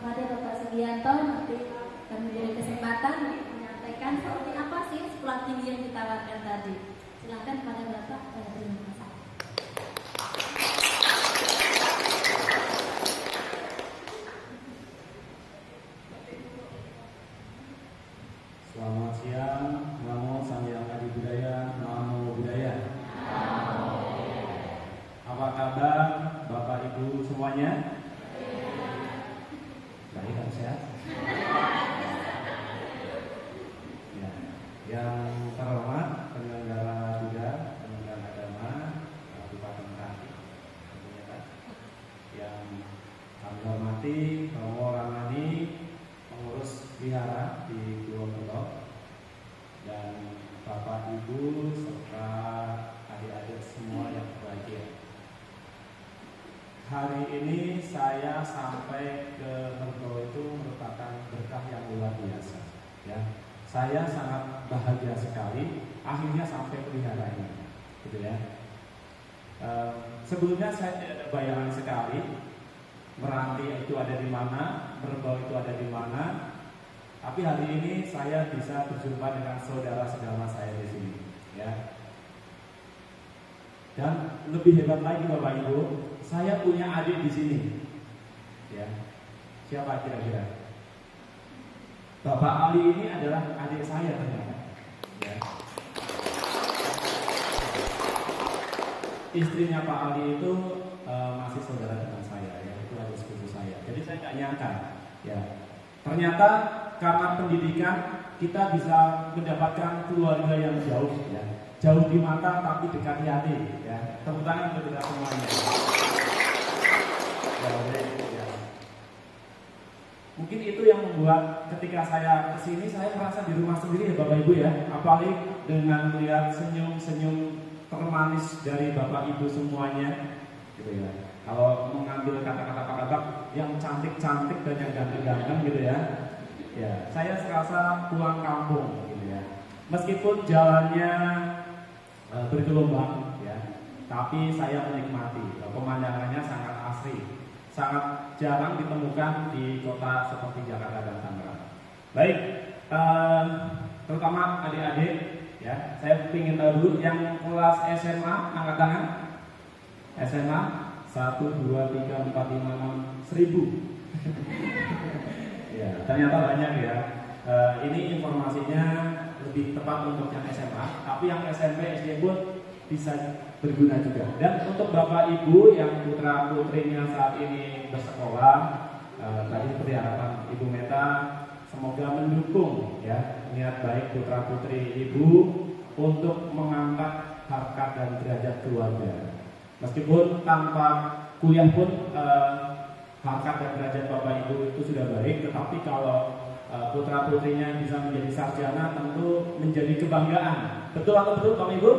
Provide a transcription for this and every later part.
kepada Bapak Sugianto nanti kami beri kesempatan untuk menyampaikan seperti apa sih sekolah tinggi yang ditawarkan tadi. Silakan pada Bapak. Terima kasih. Selamat siang, Namo Samyang Adi Budaya, Namo Budaya. Apa kabar Bapak Ibu semuanya? Baik dan sehat. Ya, yang terhormat penyelenggara juga, penyelenggara agama Kabupaten Kanti, tentunya kan. Yang kami hormati Romo Ramani, pengurus wihara di Purwokerto, dan Bapak Ibu serta adik-adik semua yang berbahagia. Hari ini saya sampai ke Mergo itu merupakan berkah yang luar biasa. Ya, saya sangat bahagia sekali akhirnya sampai ke wihara ini, gitu ya. Sebelumnya saya tidak ada bayangan sekali Meranti itu ada di mana, Merbau itu ada di mana. Tapi hari ini saya bisa berjumpa dengan saudara-saudara saya di sini, ya. Dan lebih hebat lagi Bapak Ibu, saya punya adik di sini, ya. Siapa kira-kira? Bapak Ali ini adalah adik saya ternyata, ya. Istrinya Pak Ali itu masih saudara dengan saya, ya. Itu adik sepupu saya. Jadi saya nggak nyangka, ya. Ternyata karena pendidikan kita bisa mendapatkan keluarga yang jauh, ya. Jauh di mata tapi dekat di hati, ya. Tepuk tangan untuk kita semuanya. Ya. Mungkin itu yang membuat ketika saya kesini saya merasa di rumah sendiri ya Bapak Ibu ya. Apalagi dengan melihat senyum-senyum termanis dari Bapak Ibu semuanya, gitu ya. Kalau mengambil kata-kata Pak Kabak yang cantik-cantik dan yang ganteng-ganteng gitu ya. Ya, saya serasa pulang kampung gitu ya. Meskipun jalannya bergelombang ya, tapi saya menikmati. Pemandangannya sangat asri, sangat jarang ditemukan di kota seperti Jakarta dan Tangerang. Baik, terutama adik-adik ya, saya ingin tahu dulu yang kelas SMA angkat tangan. SMA 1, 2, 3, 4, 5, 6, 1000. Ya, ternyata banyak ya. Ini informasinya lebih tepat untuk yang SMA, tapi yang SMP, SD pun bisa berguna juga. Dan untuk Bapak Ibu yang putra putrinya saat ini bersekolah, tadi seperti harapan Ibu Meta, semoga mendukung ya niat baik putra putri Ibu untuk mengangkat harkat dan derajat keluarga. Meskipun tanpa kuliah pun harkat dan derajat Bapak Ibu itu sudah baik, tetapi kalau putra putrinya bisa menjadi sarjana tentu menjadi kebanggaan. Betul atau betul Bapak Ibu?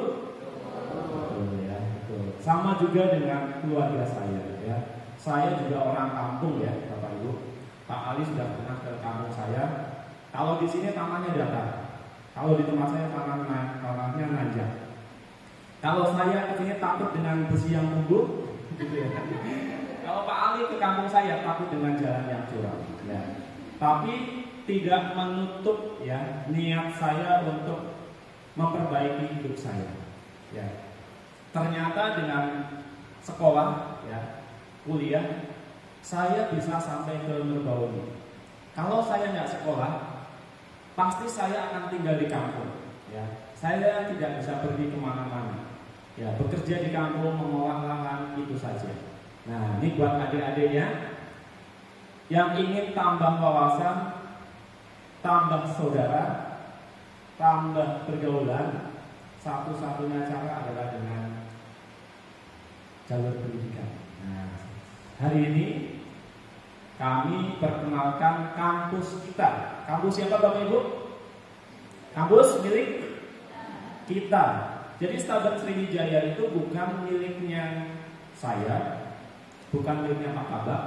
Betul ya, betul. Sama juga dengan keluarga saya ya. Saya juga orang kampung ya Bapak Ibu. Pak Ali sudah pernah ke kampung saya. Kalau di sini tanahnya datar. Kalau di tempat saya tanahnya nanjak. Kalau saya kesini takut dengan besi yang tumbuh, gitu ya. Kalau Pak Ali ke kampung saya takut dengan jalan yang curam. Ya. Tapi tidak menutup ya niat saya untuk memperbaiki hidup saya. Ya. Ternyata dengan sekolah, ya, kuliah, saya bisa sampai ke Merbau ini. Kalau saya nggak sekolah, pasti saya akan tinggal di kampung. Ya. Saya tidak bisa pergi kemana-mana. Ya, bekerja di kampung, mengolah lahan itu saja. Nah, ini buat adik-adiknya yang ingin tambah wawasan, tambah saudara, tambah pergaulan, satu-satunya cara adalah dengan jalur pendidikan. Nah, hari ini kami perkenalkan kampus kita. Kampus siapa Bapak Ibu? Kampus milik kita. Jadi Setabat Sriwijaya itu bukan miliknya saya, bukan miliknya Pak Kabak,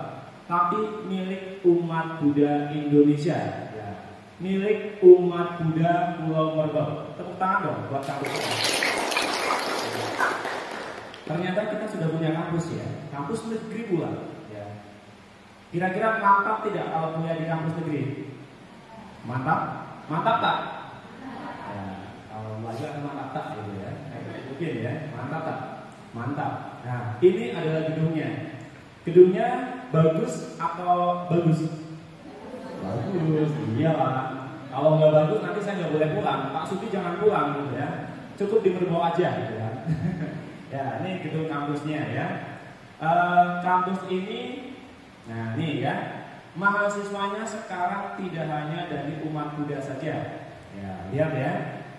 tapi milik umat Buddha Indonesia. Ya. Milik umat Buddha Pulau Merbau. Tepuk tangan dong buat kampus kita. Ternyata kita sudah punya kampus ya, kampus negeri pula. Ya. Kira-kira mantap tidak kalau kuliah di kampus negeri? Mantap? Mantap tak? Ya, kalau belajar kan mantap tak gitu ya. Mungkin ya, mantap tak? Mantap. Nah, ini adalah gedungnya. Gedungnya bagus atau bagus? Bagus, iyalah. Kalau nggak bagus nanti saya nggak boleh pulang. Pak Suti jangan pulang gitu ya. Cukup di Merbau aja gitu ya. Ya, ini gedung kampusnya ya. Kampus ini, nah ini ya, mahasiswanya sekarang tidak hanya dari umat Buddha saja. Ya, lihat ya,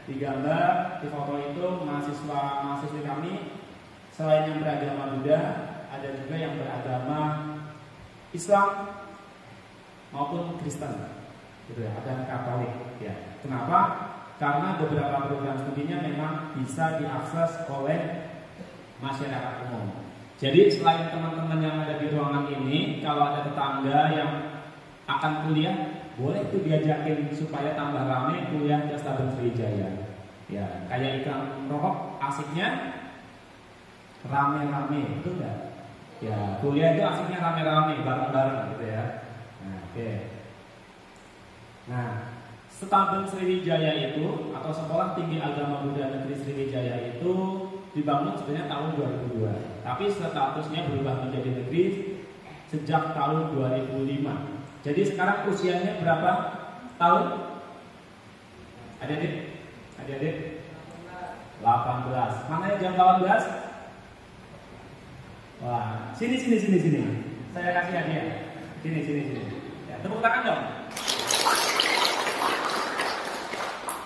di gambar, di foto itu mahasiswi kami selain yang beragama Buddha, ada juga yang beragama Islam maupun Kristen, gitu ya, dan Katolik. Ya, kenapa? Karena beberapa program studinya memang bisa diakses oleh masyarakat umum. Jadi selain teman-teman yang ada di ruangan ini, kalau ada tetangga yang akan kuliah, boleh tuh diajakin supaya tambah rame kuliah di Stabun Sriwijaya. Ya, kayak iklan rokok, asiknya rame-rame, betul nggak? Ya, kuliah itu asiknya rame-rame, bareng-bareng gitu ya. Nah, oke. Nah, Stabun Sriwijaya itu atau Sekolah Tinggi Agama Buddha Negeri Sriwijaya itu dibangun sebenarnya tahun 2002, tapi statusnya berubah menjadi negeri sejak tahun 2005. Jadi sekarang usianya berapa tahun? Adik-adik? Adik-adik? 18. Mana yang jam 18? Wah, sini. Saya kasih hadiah. Sini. Ya, tepuk tangan dong.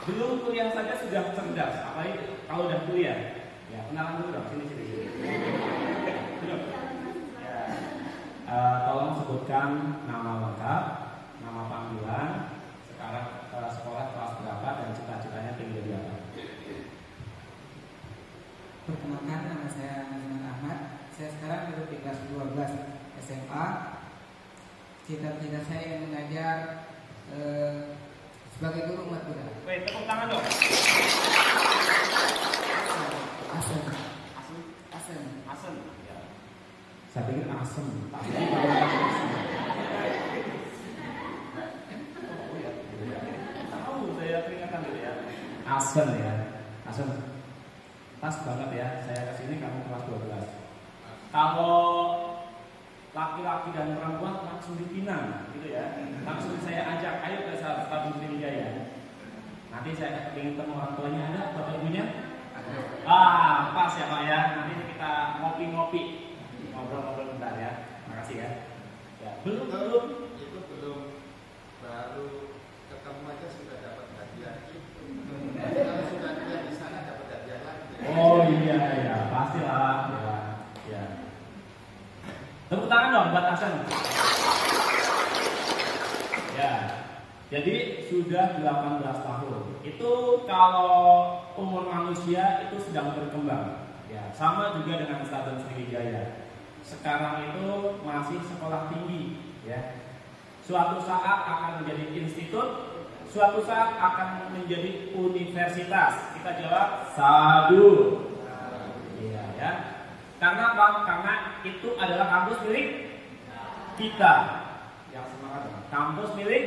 Belum kuliah saja sudah cerdas, apalagi kalau udah kuliah. Ya, kenalan dulu dong, sini. Ya. Tolong sebutkan nama lengkap, nama panggilan, sekarang sekolah kelas berapa dan cita-citanya tinggi di apa? Perkenalkan, nama saya Nazman Ahmad. Saya sekarang duduk di kelas 12 SMA. Cita-cita saya yang mengajar sebagai guru umat Buddha. Wait, tepuk tangan dong. Asem. Ya. Saya pikir asem. Tahu saya peringatkan dulu ya. Asem ya. Asem. Pas banget ya. Saya kesini kamu kelas 12. Kalau laki-laki dan perempuan langsung dipinang, gitu ya. Langsung saya ajak, ayo ke Stabun Sriwijaya. Nanti saya ingin ketemu orang tuanya, ada bapak ibunya? Pas ya Pak ya. Nanti kita ngopi-ngopi, ngobrol-ngobrol bentar ya. Makasih ya. Ya, belum. Itu belum, baru ketemu aja sudah dapat hadiah itu. Kalau sudah dia di sana dapat hadiah lagi. Oh iya ya, pastilah. Ya. Tepuk tangan dong buat Hasan. Ya. Jadi sudah 18 tahun. Itu kalau umur manusia itu sedang berkembang. Ya, sama juga dengan Stabun Sriwijaya. Sekarang itu masih sekolah tinggi, ya. Suatu saat akan menjadi institut, suatu saat akan menjadi universitas. Kita jawab sadu. Iya, ya. Karena apa? Karena itu adalah kampus milik kita. Yang semangat, kampus milik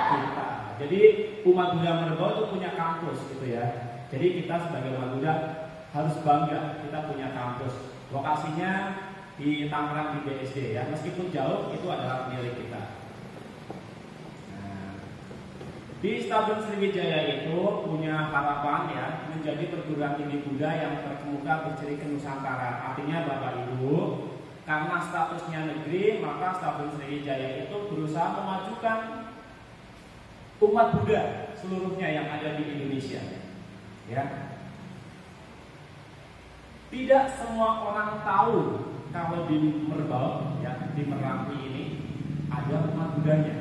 kita. Jadi umat Buddha Merbau itu punya kampus gitu ya. Jadi kita sebagai umat Buddha harus bangga kita punya kampus. Lokasinya di Tangerang di BSD ya. Meskipun jauh itu adalah milik kita. Nah, di Stabun Sriwijaya itu punya harapan ya menjadi perguruan tinggi Buddha yang terkemuka berciri kenusantara. Artinya Bapak Ibu, karena statusnya negeri, maka Stabun Sriwijaya itu berusaha memajukan umat Buddha seluruhnya yang ada di Indonesia. Ya. Tidak semua orang tahu kalau di Merbau, ya, di Meranti ini ada umat Buddhanya.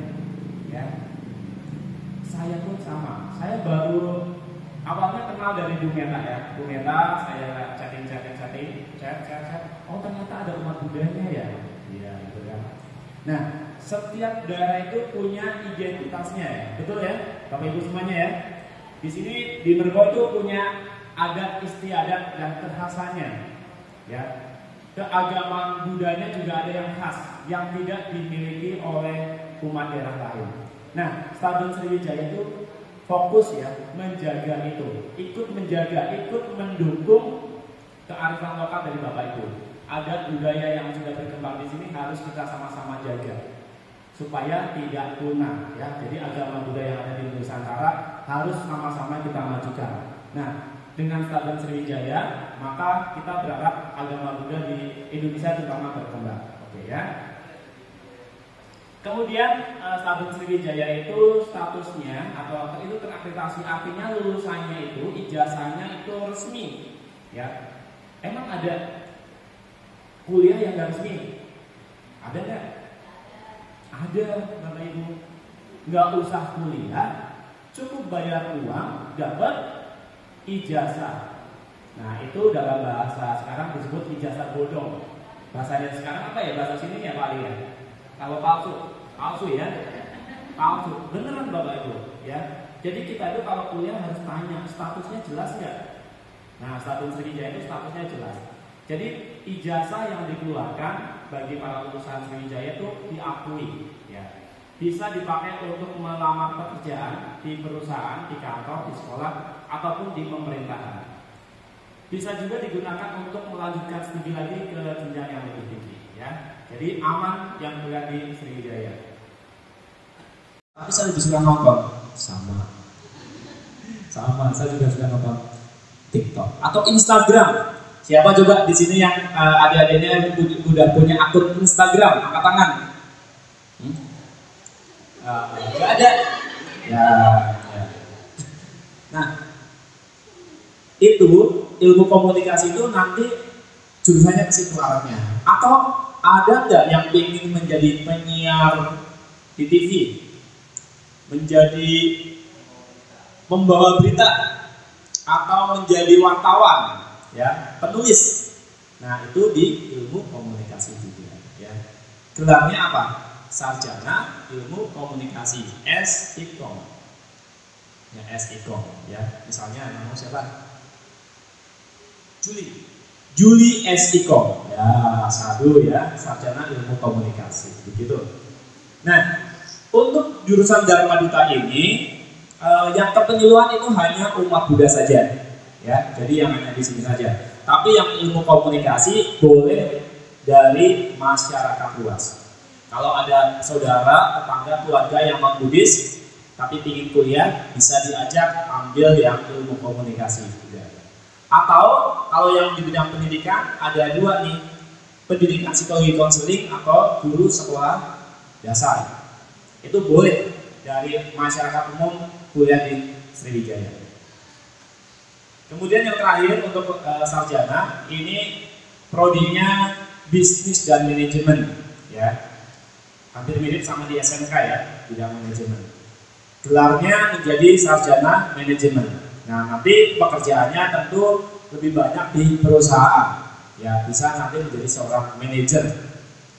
Ya. Saya pun sama. Saya baru awalnya kenal dari Bu Meta ya. Bu Meta saya chat. Oh ternyata ada umat Buddhanya ya. Iya gitu kan. Nah, setiap daerah itu punya identitasnya ya, betul ya, Bapak Ibu semuanya ya. Di sini di Merbau itu punya adat istiadat dan kekhasannya, ya. keagamaan Budanya juga ada yang khas, yang tidak dimiliki oleh umat daerah lain. Nah, Stadion Sriwijaya itu fokus ya menjaga itu, ikut menjaga, ikut mendukung kearifan lokal dari Bapak Ibu. Adat budaya yang sudah berkembang di sini harus kita sama-sama jaga supaya tidak punah ya. Jadi agama budaya yang ada di Nusantara harus sama-sama kita majukan. Nah, dengan Stadion Sriwijaya, maka kita berharap agama Buddha di Indonesia terutama berkembang. Oke ya. Kemudian Stadion Sriwijaya itu statusnya atau itu terakreditasi, artinya lulusannya itu ijazahnya itu resmi ya. Emang ada kuliah yang nggak resmi? Ada nggak? Ada, Bapak Ibu. Nggak usah kuliah, cukup bayar uang, dapat ijazah. Nah, itu dalam bahasa sekarang disebut ijazah bodong. Bahasanya sekarang apa ya? Bahasa sini ya Pak Ali ya? Kalau palsu ya? Palsu. Beneran Bapak Ibu ya. Jadi kita itu kalau kuliah harus tanya statusnya jelas nggak? Nah, Stadion Sriwijaya itu statusnya jelas. Jadi ijazah yang dikeluarkan bagi para lulusan Sriwijaya itu diakui ya. Bisa dipakai untuk melamar pekerjaan di perusahaan, di kantor, di sekolah, ataupun di pemerintahan. Bisa juga digunakan untuk melanjutkan studi lagi ke jenjang yang lebih tinggi ya. Jadi aman yang kuliah di Sriwijaya. Tapi saya lebih suka nonton. Sama, saya juga suka nonton TikTok atau Instagram. Siapa coba di sini yang adik-adiknya udah punya akun Instagram? Angkat tangan. Nggak ada. Ya. Nah, itu ilmu komunikasi itu nanti jurusannya ke situ arahnya. Atau ada nggak yang ingin menjadi penyiar di TV, menjadi pembawa berita, atau menjadi wartawan, ya, penulis? Nah, itu di ilmu komunikasi juga. Ya. Gelarnya apa? Sarjana Ilmu Komunikasi S.Ikom. Ya, S.Ikom. Ya, misalnya nama siapa? Juli S.Ikom. Ya, satu ya, Sarjana Ilmu Komunikasi. Begitu. Nah, untuk jurusan Dharma Duta ini yang kepenyuluhan itu hanya umat Buddha saja. Ya, jadi yang hanya di sini saja. Tapi yang ilmu komunikasi boleh dari masyarakat luas. Kalau ada saudara, tetangga, keluarga yang non-Buddhis tapi ingin kuliah, bisa diajak ambil yang ilmu komunikasi juga. Atau kalau yang di bidang pendidikan ada dua nih, pendidikan psikologi konseling atau guru sekolah dasar. Itu boleh dari masyarakat umum kuliah di Sriwijaya. Kemudian yang terakhir untuk sarjana ini prodinya bisnis dan manajemen ya. Hampir mirip sama di SMK ya, bidang manajemen. Gelarnya menjadi sarjana manajemen. Nah, nanti pekerjaannya tentu lebih banyak di perusahaan. Ya, bisa nanti menjadi seorang manajer.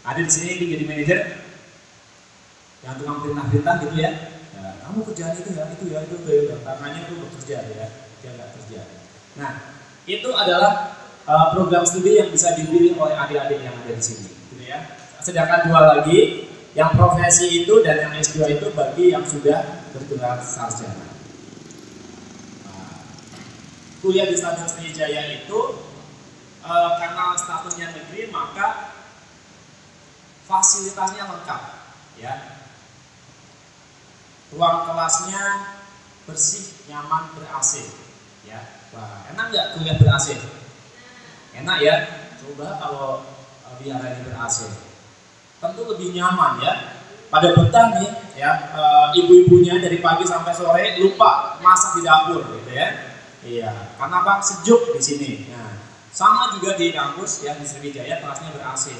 Ada di sini yang jadi manajer yang tukang perintah-perintah gitu ya. Nah, kamu kerjaan itu ya, tangannya itu bekerja ya, dia nggak kerja. Nah, itu adalah program studi yang bisa dipilih oleh adik-adik yang ada di sini, gitu ya. Sedangkan dua lagi, yang profesi itu dan yang S2 itu bagi yang sudah bergelar sarjana. Nah, kuliah di Stadion Sriwijaya itu karena statusnya negeri, maka fasilitasnya lengkap, ya. Ruang kelasnya bersih, nyaman, ber-AC, ya. Wah, enak nggak kuliah ber-AC? Enak ya. Coba kalau biara ini ber-AC. Tentu lebih nyaman ya. Pada betah nih ya, ibu-ibunya dari pagi sampai sore lupa masak di dapur gitu ya. Iya, karena apa? Sejuk di sini. Nah, sama juga di kampus ya, di Sriwijaya kelasnya ber-AC.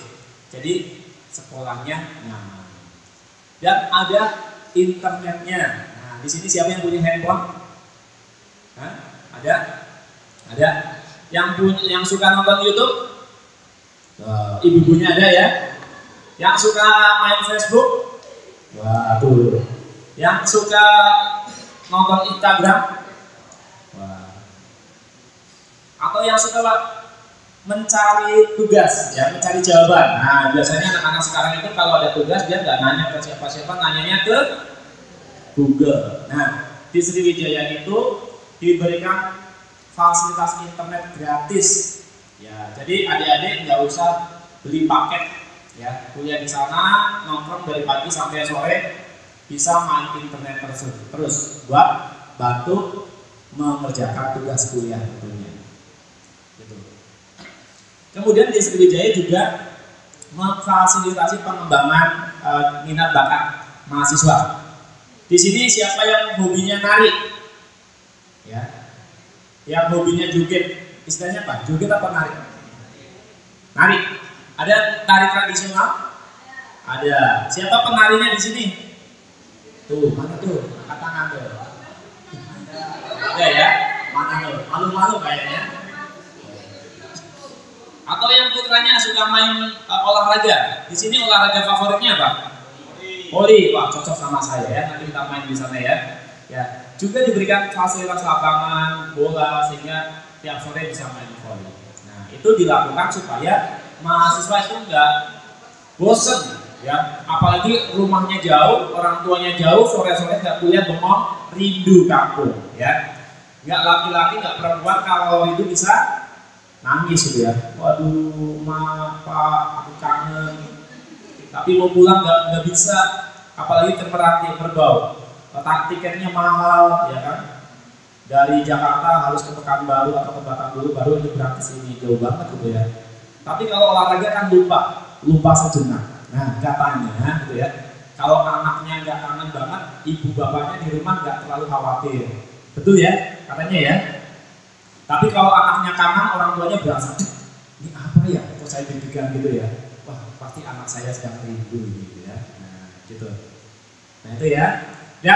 Jadi sekolahnya nyaman. Dan ada internetnya. Nah, di sini siapa yang punya handphone? Hah? Ada? Ada? Yang suka nonton YouTube? Ibu-ibunya ada ya? Yang suka main Facebook? Wah, tuh. Yang suka nonton Instagram? Wah. Atau yang suka mencari tugas, ya, mencari jawaban. Nah, biasanya anak-anak sekarang itu kalau ada tugas dia nggak nanya ke siapa-siapa, nanyanya ke Google. Nah, di Sriwijaya itu diberikan fasilitas internet gratis. Ya, jadi adik-adik nggak usah beli paket, ya, kuliah di sana nongkrong dari pagi sampai sore bisa main internet terus buat bantu mengerjakan tugas kuliah tentunya. Gitu. Kemudian di Sriwijaya juga memfasilitasi pengembangan minat bakat mahasiswa. Di sini siapa yang hobinya nari? Ya. Yang hobinya joget. Istilahnya apa? Joget apa nari? Nari. Ada tari tradisional? Ada. Siapa penarinya di sini? Tuh, mana tuh? Angkat tangan tuh. Ada ya? Mana tuh? Malu-malu kayaknya. Atau yang putranya suka main olahraga. Di sini olahraga favoritnya apa? Voli. Wah, cocok sama saya ya. Nanti kita main di sana ya. Ya, juga diberikan fasilitas lapangan bola sehingga tiap sore bisa main voli. Nah, itu dilakukan supaya mahasiswa itu enggak bosen ya. Apalagi rumahnya jauh, orang tuanya jauh, sore-sore nggak kuliah bengong, rindu kampung ya. Nggak laki-laki, nggak perempuan kalau rindu bisa nangis gitu ya. Waduh, ma, pak, aku kangen. Tapi mau pulang nggak bisa, apalagi ke Meranti, Merbau. Tiketnya mahal, ya kan? Dari Jakarta harus ke Pekanbaru atau ke Batangbulu baru nyebrang ke sini, jauh banget gitu ya. Tapi kalau olahraga kan lupa sejenak. Nah, katanya gitu ya. Kalau anaknya nggak kangen banget, ibu bapaknya di rumah nggak terlalu khawatir. Betul ya? Katanya ya. Tapi kalau anaknya kangen, orang tuanya berasa, ini apa ya? Kok saya deg-degan gitu ya? Wah, pasti anak saya sedang rindu gitu ya. Nah, gitu. Nah, itu ya. Dan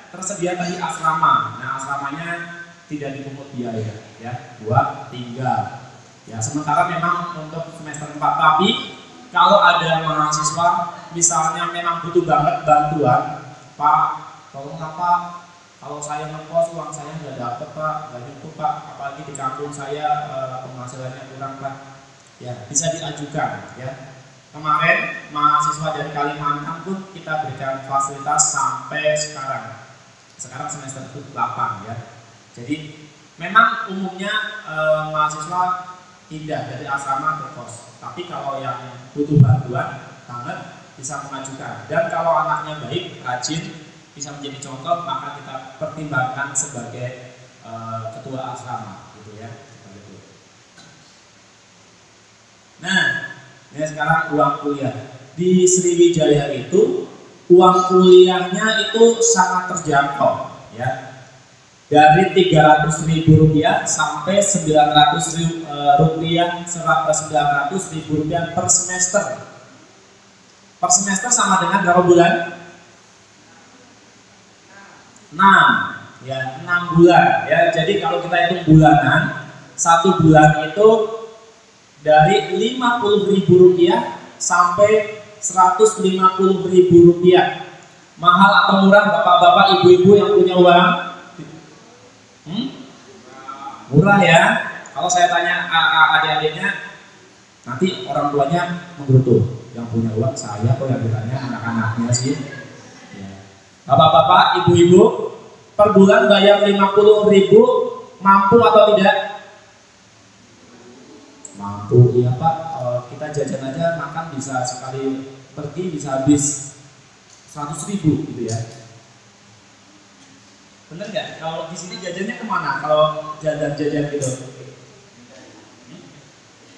tersedia tadi asrama. Nah, asramanya tidak dipungut biaya ya, buat tinggal. Ya, sementara memang untuk semester 4, tapi kalau ada mahasiswa misalnya memang butuh banget bantuan, Pak, tolong Pak, kalau saya ngekos uang saya nggak dapet Pak, nggak cukup Pak, apalagi di kampung saya penghasilannya kurang Pak, ya bisa diajukan ya. Kemarin mahasiswa dari Kalimantan pun kita berikan fasilitas sampai sekarang semester 8 ya. Jadi memang umumnya mahasiswa pindah dari asrama ke kos. Tapi kalau yang butuh bantuan banget bisa mengajukan. Dan kalau anaknya baik, rajin, bisa menjadi contoh, maka kita pertimbangkan sebagai ketua asrama, gitu ya. Nah, ini sekarang uang kuliah di Sriwijaya itu uang kuliahnya itu sangat terjangkau, ya. Dari Rp300.000 sampai Rp900.000 per semester. Per semester sama dengan berapa bulan? 6, ya 6 bulan. Ya, jadi kalau kita hitung bulanan, 1 bulan itu dari Rp50.000 sampai Rp150.000. Mahal atau murah, bapak-bapak, ibu-ibu yang punya uang? Murah ya. Kalau saya tanya adik-adiknya, nanti orang tuanya menggerutu. Yang punya uang saya, kok yang ditanya anak-anaknya sih. Ya. Bapak-bapak, ibu-ibu, per bulan bayar Rp50.000, mampu atau tidak? Mampu, iya Pak. Kita jajan aja makan bisa sekali pergi bisa habis 100.000 gitu ya. Bener nggak? Kalau di sini jajannya kemana? Kalau jajan-jajan gitu?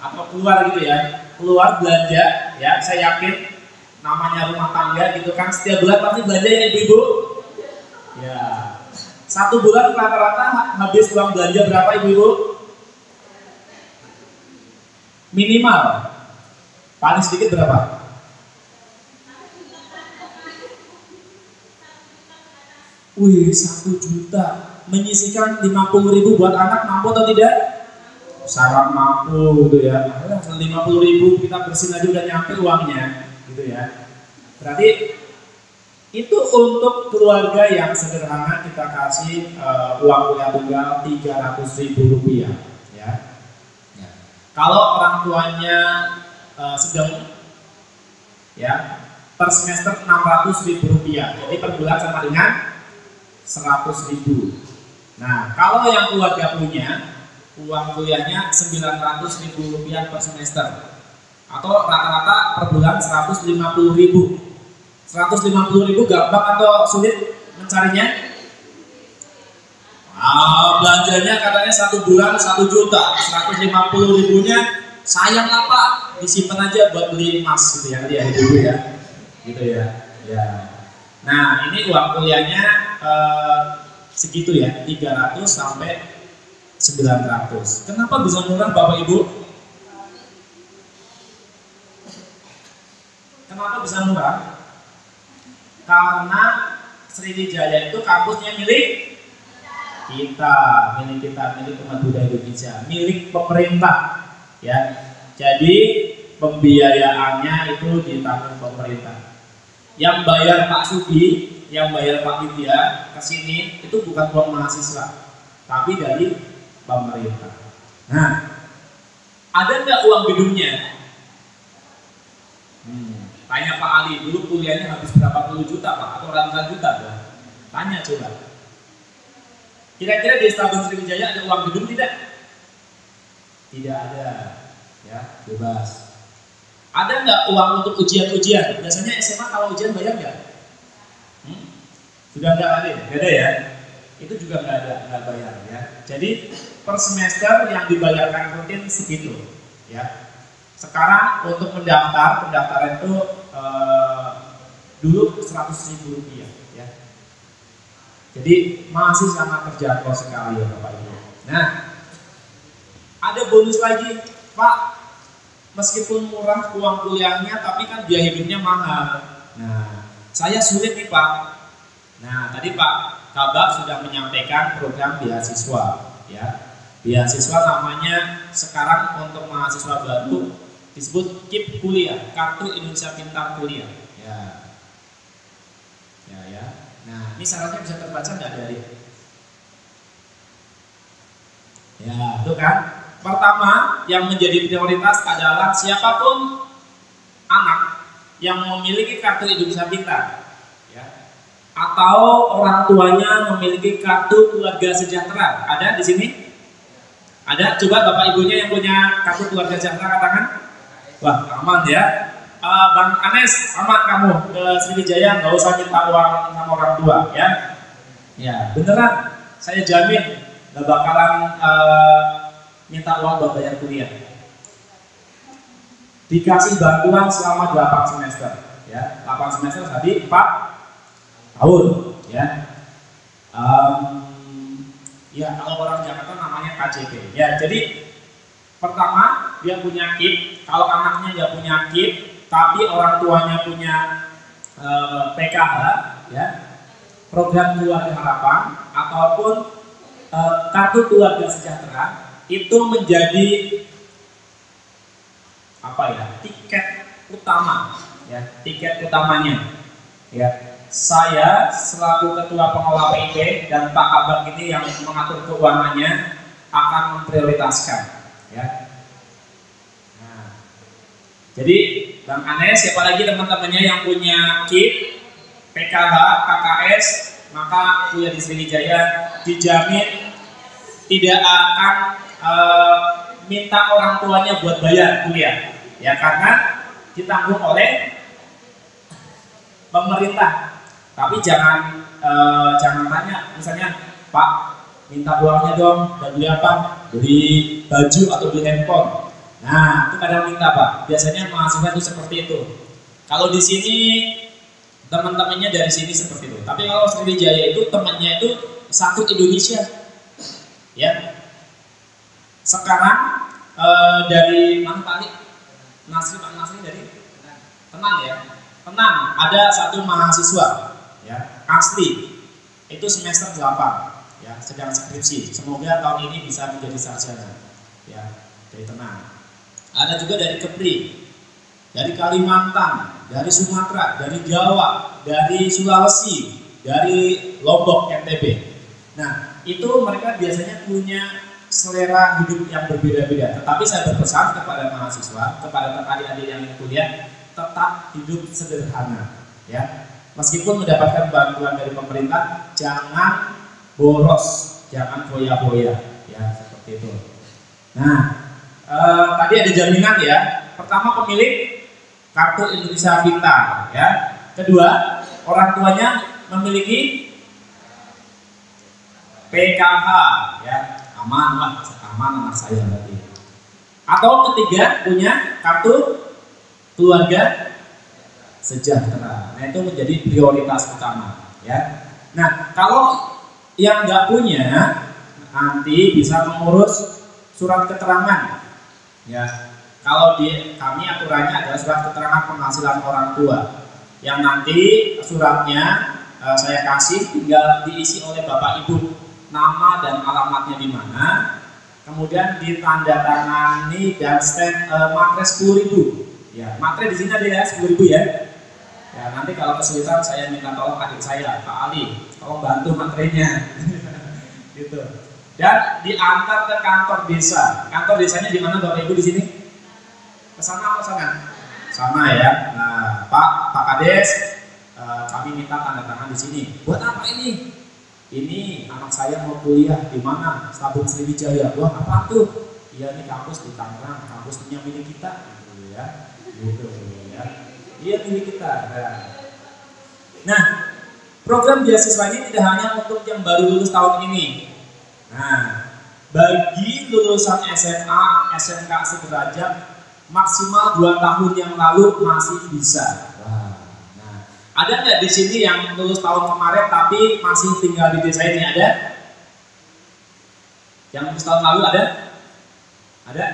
Atau keluar gitu ya? Keluar belanja, ya saya yakin namanya rumah tangga gitu kan, setiap bulan pasti belanja ya ibu-ibu? Ya, 1 bulan rata-rata habis uang belanja berapa ibu-ibu? Minimal, paling sedikit berapa? Wih, 1 juta menyisikan 50.000 buat anak, mampu atau tidak? Sangat mampu gitu ya. 50.000 kita bersin aja udah nyampe uangnya gitu ya. Berarti itu untuk keluarga yang sederhana kita kasih uang kuliah tunggal Rp300.000 ya. Kalau orang tuanya sedang, ya, per semester Rp600.000, jadi per bulan sama dengan 100.000. Nah, kalau yang keluarga punya, uang kuliahnya Rp900.000 per semester, atau rata-rata per bulan 150.000. 150.000 gampang atau sulit mencarinya? Belanjanya katanya 1 bulan 1 juta, 150.000-nya sayang lah Pak, disimpan aja buat beli emas gitu ya, dia dulu ya, gitu ya. Ya. Nah, ini uang kuliahnya segitu ya, 300 sampai 900. Kenapa bisa murah Bapak Ibu? Kenapa bisa murah? Karena Sriwijaya itu kampusnya milik kita, milik umat Buddha Indonesia, milik pemerintah, ya. Jadi pembiayaannya itu ditanggung pemerintah. Yang bayar Pak Sugi, yang bayar Pak Widya ke sini itu bukan uang mahasiswa, tapi dari pemerintah. Nah, ada nggak uang gedungnya? Tanya Pak Ali, dulu kuliahnya habis berapa puluh juta Pak, atau ratusan juta ya? Tanya coba. Kira-kira di Stabun Sriwijaya ada uang gedung tidak? Tidak ada, ya, bebas. Ada nggak uang untuk ujian-ujian? Biasanya SMA kalau ujian bayar nggak? Sudah nggak ada, nggak ada ya? Itu juga nggak bayar ya. Jadi per semester yang dibayarkan rutin segitu, ya. Sekarang untuk pendaftaran itu dulu Rp100.000 ya. Jadi masih sangat terjangkau sekali ya Bapak Ibu. Nah, ada bonus lagi Pak, meskipun murah uang kuliahnya tapi kan biaya hidupnya mahal. Nah, saya sulit nih Pak. Nah, tadi Pak Kabak sudah menyampaikan program beasiswa ya. Beasiswa namanya sekarang untuk mahasiswa baru disebut KIP Kuliah, Kartu Indonesia Pintar Kuliah. Ya. Nah, ini syaratnya bisa terbaca nggak dari? Ya, itu kan. Pertama, yang menjadi prioritas adalah siapapun anak yang memiliki kartu Indonesia Pintar, ya, atau orang tuanya memiliki kartu keluarga sejahtera. Ada di sini? Ada? Coba Bapak Ibunya yang punya kartu keluarga sejahtera katakan. Wah, aman ya. Bang Anes, aman kamu ke Sriwijaya, nggak usah minta uang sama orang tua, ya. Ya, beneran, saya jamin nggak bakalan minta uang buat bayar kuliah. Dikasih bantuan selama 8 semester, ya. 8 semester tadi 4 tahun, ya. Ya, kalau orang Jakarta namanya KJP. Ya, jadi pertama dia punya KIP. Kalau anaknya nggak punya KIP, tapi orang tuanya punya PKH, ya, program keluarga harapan ataupun kartu keluarga sejahtera, itu menjadi apa ya, tiket utama, ya, tiket utamanya, ya. Saya selaku ketua pengelola PIP dan Pak Kabak ini yang mengatur keuangannya akan memprioritaskan, ya. Nah, jadi Bang Anes, siapa lagi teman-temannya yang punya KIP, PKH, KKS, maka kuliah di Sriwijaya dijamin tidak akan minta orang tuanya buat bayar kuliah, ya, karena ditanggung oleh pemerintah. Tapi jangan tanya, misalnya Pak minta uangnya dong, dan beli apa? Beli baju atau beli handphone. Nah, itu kadang minta Pak. Biasanya mahasiswa itu seperti itu. Kalau di sini teman-temannya dari sini seperti itu. Tapi kalau Sriwijaya itu temannya itu satu Indonesia, ya. Sekarang dari mana Pak Ali? Pak Nasri dari Tenang ya. Tenang, ada satu mahasiswa, ya, asli, itu semester 8, ya, sedang skripsi. Semoga tahun ini bisa menjadi sarjana, ya, dari Tenang. Ada juga dari Kepri, dari Kalimantan, dari Sumatera, dari Jawa, dari Sulawesi, dari Lombok, NTB. Nah, itu mereka biasanya punya selera hidup yang berbeda-beda. Tetapi saya berpesan kepada mahasiswa, kepada adik-adik yang kuliah, tetap hidup sederhana, ya. Meskipun mendapatkan bantuan dari pemerintah, jangan boros, jangan foya-foya, ya, seperti itu. Nah, tadi ada jaminan ya. Pertama, pemilik kartu Indonesia Pintar, ya. Kedua, orang tuanya memiliki PKH, ya, aman lah, aman anak saya berarti. Atau ketiga, punya kartu keluarga sejahtera. Nah, itu menjadi prioritas utama, ya. Nah, kalau yang nggak punya, nanti bisa mengurus surat keterangan, ya. Kalau kami aturannya adalah surat keterangan penghasilan orang tua, yang nanti suratnya saya kasih, tinggal diisi oleh bapak ibu, nama dan alamatnya di mana, kemudian ditandatangani dan stamp matre 10.000. Ya, matre di sini ada ya 10.000 ya. Ya, nanti kalau kesulitan saya minta tolong adik saya, Pak Ali, tolong bantu matrenya. Gitu. Dan diantar ke kantor desa. Kantor desanya di mana Bapak Ibu di sini? Ke sana apa sana? Sana ya. Nah, Pak Kades, kami minta tanda tangan di sini. Buat apa ini? Ini anak saya mau kuliah di mana? Stabun Sriwijaya. Wah, apa tuh? Iya, ini kampus di Tangerang, kampusnya milik kita, gitu ya. Gitu ya. Iya, milik kita. Nah, program beasiswa ini tidak hanya untuk yang baru lulus tahun ini. Nah, bagi lulusan SMA, SMK sederajat maksimal 2 tahun yang lalu masih bisa. Nah, ada nggak di sini yang lulus tahun kemarin tapi masih tinggal di desa ini? Ada? Yang lulus tahun lalu ada? Ada?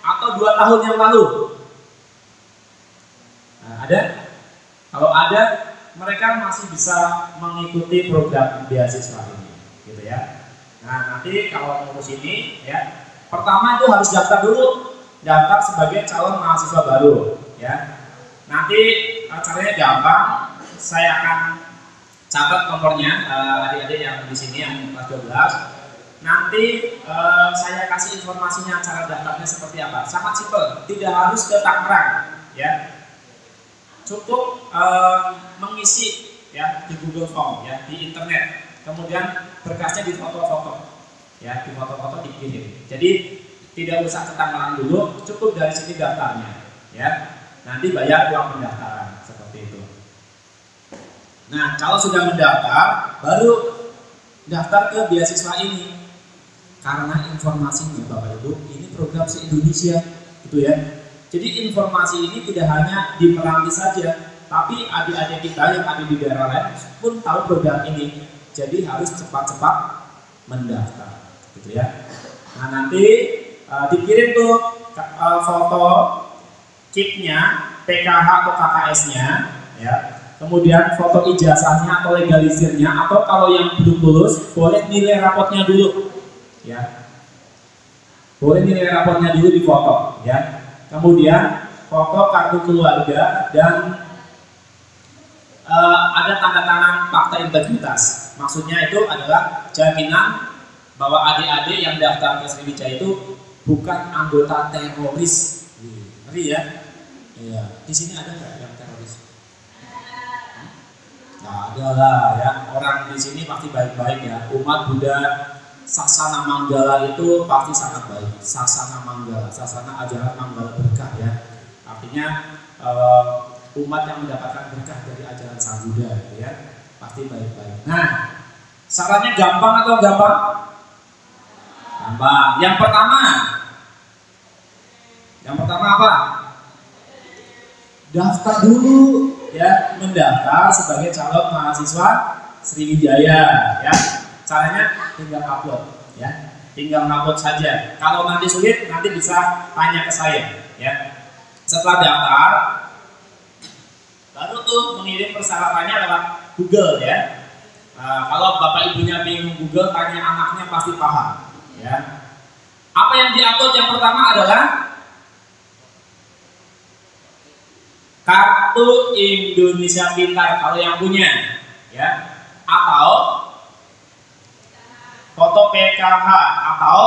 Atau 2 tahun yang lalu? Nah, ada? Kalau ada, mereka masih bisa mengikuti program beasiswa ini, gitu ya. Nah, nanti kalau mau ke sini, ya, pertama itu harus daftar dulu, daftar sebagai calon mahasiswa baru, ya. Nanti caranya gampang, saya akan catat nomornya adik-adik yang di sini yang kelas 12. Nanti saya kasih informasinya cara daftarnya seperti apa. Sangat simpel, tidak harus ke Tangerang, ya. Cukup mengisi ya di Google Form ya di internet, kemudian berkasnya di foto-foto ya, di foto-foto dikirim. Jadi tidak usah ke Tangerang dulu, cukup dari sini daftarnya ya. Nanti bayar uang pendaftaran seperti itu. Nah, kalau sudah mendaftar, baru daftar ke beasiswa ini. Karena informasinya Bapak Ibu, ini program se-Indonesia gitu ya. Jadi informasi ini tidak hanya di Meranti saja, tapi adik-adik kita yang ada di daerah lain pun tahu program ini. Jadi harus cepat-cepat mendaftar, gitu ya. Nah, nanti dikirim tuh foto kitnya, PKH atau KKS-nya, ya. Kemudian foto ijazahnya atau legalisirnya, atau kalau yang belum lulus boleh nilai rapotnya dulu, ya. Boleh nilai rapotnya dulu di foto, ya. Kemudian foto kartu keluarga dan ada tanda tangan fakta integritas. Maksudnya itu adalah jaminan bahwa adik-adik yang daftar ke Sriwijaya itu bukan anggota teroris. Ngeri ya? Iya. Di sini ada nggak yang teroris? Nggak ada lah ya. Orang di sini pasti baik-baik ya. Umat Buddha Sasana Manggala itu pasti sangat baik. Sasana Manggala, sasana ajaran Manggala berkah ya. Artinya umat yang mendapatkan berkah dari ajaran Sang Buddha ya, pasti baik-baik. Nah, sarannya gampang atau gampang? Gampang. Yang pertama apa? Daftar dulu ya, mendaftar sebagai calon mahasiswa Sriwijaya ya. Caranya tinggal upload ya, tinggal upload saja. Kalau nanti sulit, nanti bisa tanya ke saya ya. Setelah daftar, baru tuh mengirim persyaratannya lewat Google ya. Kalau bapak ibunya bingung Google, tanya anaknya pasti paham ya. Apa yang diupload yang pertama adalah kartu Indonesia Pintar kalau yang punya ya, atau foto PKH atau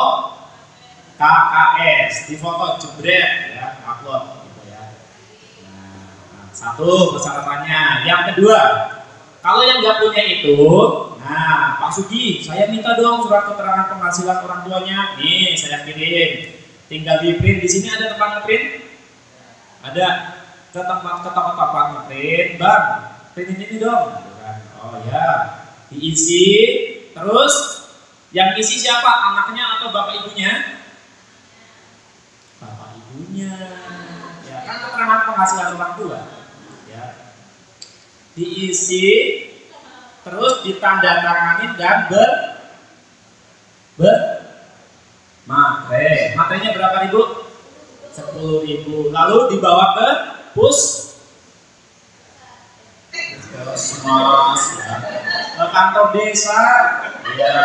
KKS, di foto jebret ya, upload gitu ya. Nah, satu persyaratannya. Yang kedua, kalau yang nggak punya itu, nah Pak Sugi, saya minta dong surat keterangan penghasilan orang tuanya. Nih saya kirim, tinggal di print. Di sini ada tempat ngeprint? Ada. Ke tempat ngeprint, bang, print ini dong. Oh ya, diisi. Terus yang isi siapa? Anaknya atau bapak ibunya? Bapak ibunya. Ya kan keterangan penghasilan orang tua. Ya. Diisi, terus ditandatangani dan matre. Matrenya berapa ribu? 10.000. Lalu dibawa ke Puskesmas ya. Ke kantor desa ya.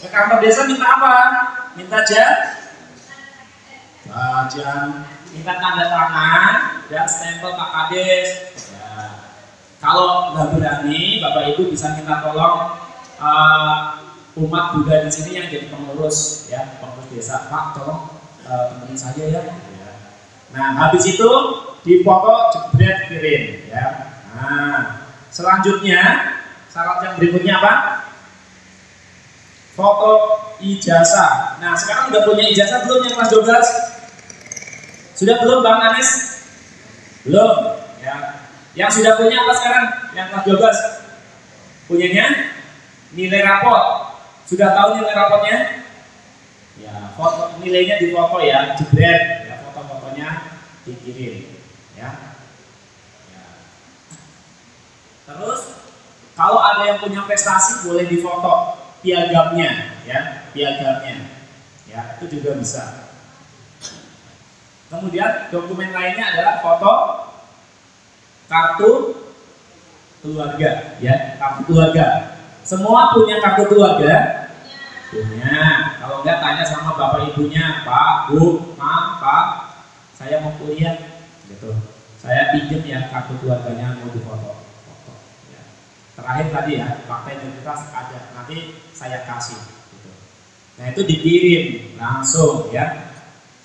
Ke kantor desa minta apa? Minta minta tanda tangan dan stempel Pak Kades ya. Kalau nggak berani, Bapak Ibu bisa minta tolong umat Buddha di sini yang jadi pengurus ya, pengurus desa. Pak, tolong temenin saja ya. Nah, habis itu dipoto jebret kirim ya. Nah, selanjutnya syarat yang berikutnya apa? Foto ijazah. Nah, sekarang udah punya ijazah belum yang kelas 12? Sudah belum Bang Anis? Belum ya. Yang sudah punya apa sekarang? Yang kelas 12? Punyanya nilai raport. Sudah tahu nilai raportnya? Ya, foto nilainya di foto ya, jebret ya, foto-fotonya dikirim ya. Terus kalau ada yang punya prestasi boleh difoto piagamnya ya, piagamnya ya, itu juga bisa. Kemudian dokumen lainnya adalah foto kartu keluarga ya, kartu keluarga. Semua punya kartu keluarga? Punya. Kalau enggak tanya sama bapak ibunya, Pak, Bu, Ma, Pak, saya mau kuliah gitu. Saya pinjam ya kartu keluarganya mau difoto. Ya. Terakhir tadi ya, fakta identitas ada, nanti saya kasih gitu. Nah, itu dikirim langsung ya.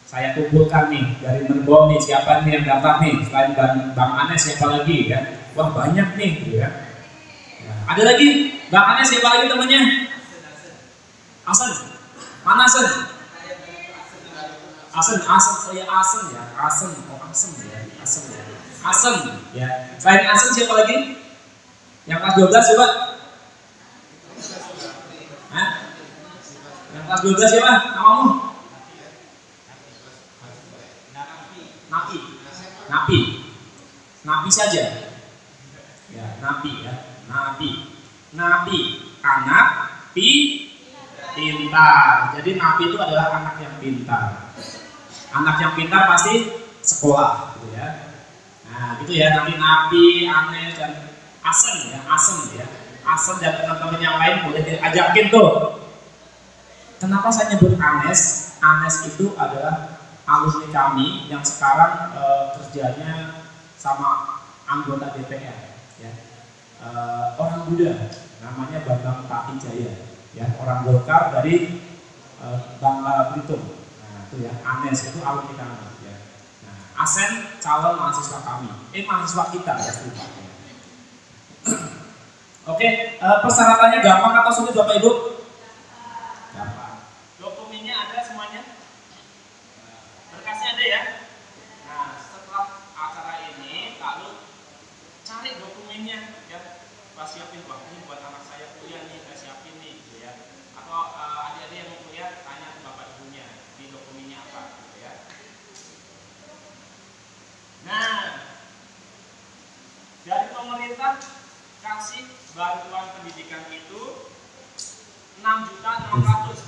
Saya kumpulkan nih dari Merbau nih, siapa nih yang daftar nih? Selain Bang Anes siapa lagi ya? Wah, banyak nih gitu ya. Nah, ada lagi Bang Anes siapa lagi temannya? Asen. Mana Asen? Asen, saya Asen ya. Asen, oh Asen ya. Asen ya. Asen ya. Selain Asen siapa lagi? Yang kelas 12 coba? Hah? Yang kelas 12 siapa? Namamu? Napi. Napi saja. Ya, Napi ya. Napi. Anak pintar. Jadi Napi itu adalah anak yang pintar. Anak yang pintar pasti sekolah gitu ya. Nah, gitu ya, nanti Napi, Anes dan Asen ya, Asen dan teman-teman yang lain boleh diajakin tuh. Kenapa saya nyebut Anes? Anes itu adalah alumni kami yang sekarang kerjanya sama anggota DPR ya. Orang Buddha namanya Bambang Patijaya ya, orang Golkar dari Bangka Belitung. Nah, itu ya, Anes itu alumni kami ya. Nah, Asen calon mahasiswa kami. Mahasiswa kita ya. Oke, persyaratannya gampang atau sulit Bapak Ibu? Gampang. Dokumennya ada semuanya? Berkasnya ada ya? Nah, setelah acara ini lalu cari dokumennya ya. Pas siapin, wah ini buat anak saya kuliah nih, saya siapin nih gitu ya. Atau adik-adik yang mau kuliah tanya ke bapak ibunya di dokumennya apa gitu ya. Nah, dari pemerintah kasih bantuan pendidikan itu 6.600.000.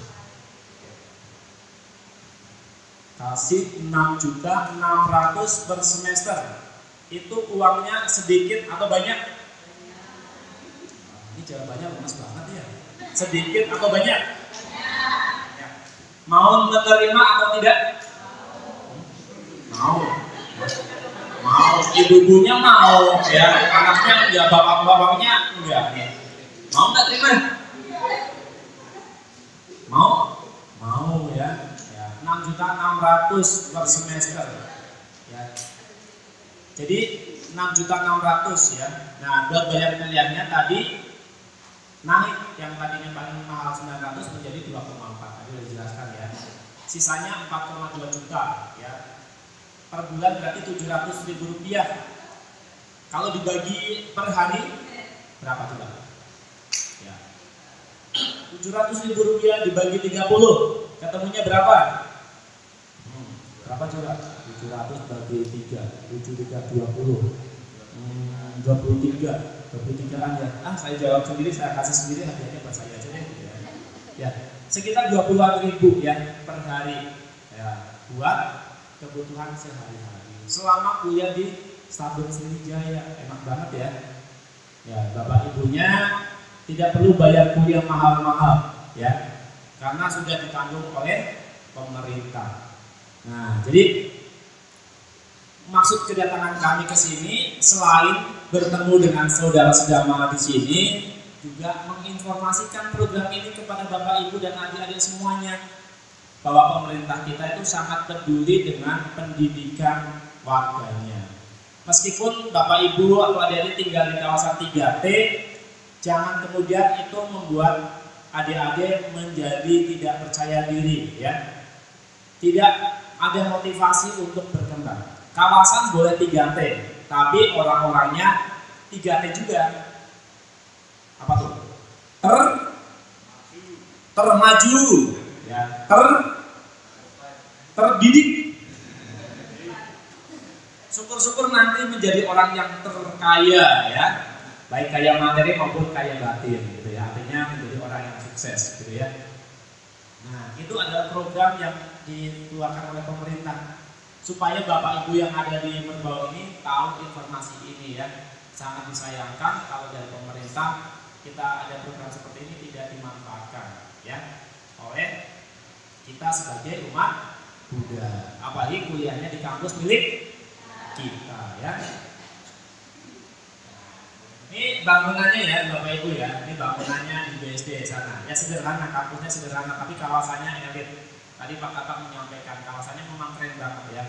Kasih 6.600.000 per semester. Itu uangnya sedikit atau banyak? Ini jawabannya lemas banget ya. Sedikit atau banyak? Ya. Mau menerima atau tidak? Mau. Ibu-ibunya mau ya, anaknya ya, bapak-bapaknya enggak ya. Mau nggak terima? Mau ya. ya. 6.600.000 per semester ya. Jadi 6.600.000 ya. Nah, buat bayar kuliahnya tadi naik, yang tadinya paling mahal 900 menjadi 2,4. Tadi sudah dijelaskan ya. Sisanya 4,2 juta ya. Per bulan berarti 700.000 rupiah. Kalau dibagi per hari berapa coba? Ya. 700.000 rupiah dibagi 30, ketemunya berapa? Berapa coba? 700 bagi 3, 7 3 20. 23-an ya. Saya jawab sendiri, saya kasih sendiri, hadiahnya buat saya aja deh. Ya, sekitar 20-an ribu ya per hari ya, buat kebutuhan sehari-hari. Selama kuliah di Stabun Sriwijaya, enak banget ya. Ya, bapak ibunya tidak perlu bayar kuliah mahal-mahal ya, karena sudah ditanggung oleh pemerintah. Nah, jadi maksud kedatangan kami ke sini selain bertemu dengan saudara-saudara di sini, juga menginformasikan program ini kepada Bapak Ibu dan adik-adik semuanya, bahwa pemerintah kita itu sangat peduli dengan pendidikan warganya. Meskipun Bapak Ibu atau adik-adik tinggal di kawasan 3T, jangan kemudian itu membuat adik-adik menjadi tidak percaya diri ya. Tidak ada motivasi untuk berkembang. Kawasan boleh 3T, tapi orang-orangnya 3T juga. Apa tuh? Termaju, ya. Terdidik. Syukur-syukur nanti menjadi orang yang terkaya ya, baik kaya materi maupun kaya batin, gitu ya. Artinya menjadi orang yang sukses, gitu ya. Nah, itu adalah program yang dikeluarkan oleh pemerintah, supaya Bapak Ibu yang ada di Merbau ini tahu informasi ini ya. Sangat disayangkan kalau dari pemerintah kita ada program seperti ini tidak dimanfaatkan ya oleh kita sebagai umat Buddha. Apalagi kuliahnya di kampus milik kita ya. Ini bangunannya ya Bapak Ibu ya. Ini bangunannya di BSD sana. Ya sederhana, kampusnya sederhana, tapi kawasannya elit. Tadi Pak Kakak menyampaikan kawasannya memang keren banget ya.